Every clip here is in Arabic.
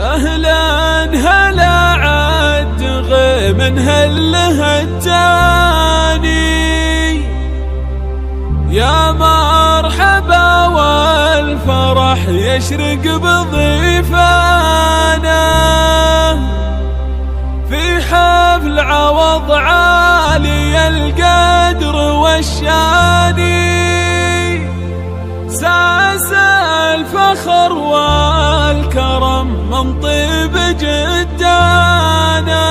أهلا هلا عد من هله التاني، يا مرحبا والفرح يشرق بضيفانا، في حفل عوض عالي القدر والشاني، ساس الفخر والكرم من طيب جدانا.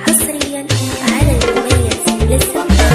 حصريا على المميز للسماع.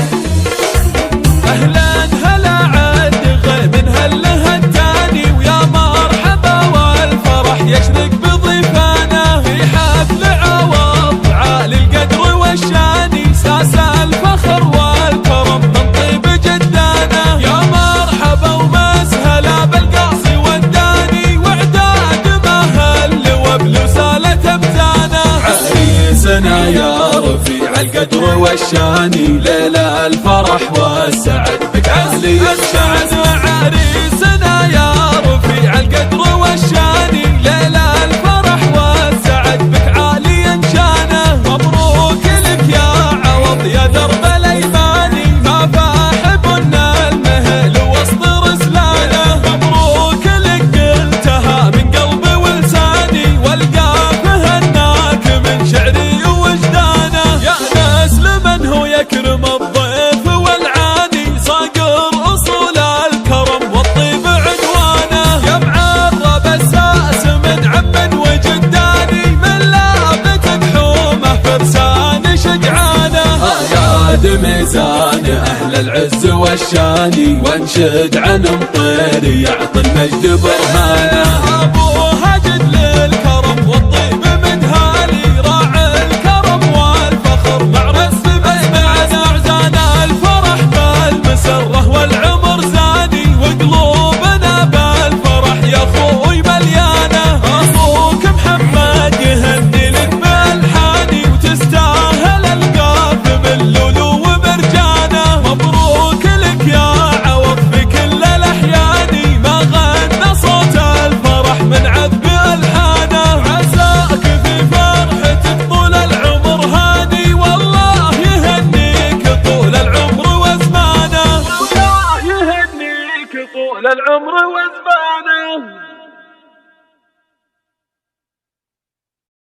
أهلا هلا عد من هله التاني، ويا مرحبا والفرح يشرق بضيفانا، في حفل عوض عالي القدر والشاني، ساس الفخر والكرم من طيب جدانا، يا مرحبا ومسهلا بالقاصي والداني، وعداد مهل وبلوسالة بتانا، عريسنا يا رفيع القدر والشاني، ليلة الفرح والسعد بك عالي الشان، عريسنا يا رفيع القدر والشاني، ليلة الفرح والسعد بك عالي شانه، مبروك لك يا عوض يا درب الايماني، ما فاح بنا المهل وسط رسلانه، مبروك لك قلتها من قلبي ولساني، والقافه هناك من شعري ووجدانه، يا ناس لمن هو يكرم الضيف والعاني، صقر اصول الكرم والطيب عنوانه، يا معرب الساس من عم وجداني، من لابت بحومه فرسان شجعانه، يا ميزان اهل العز والشاني، وانشد عن مطير يعطي المجد برهانه.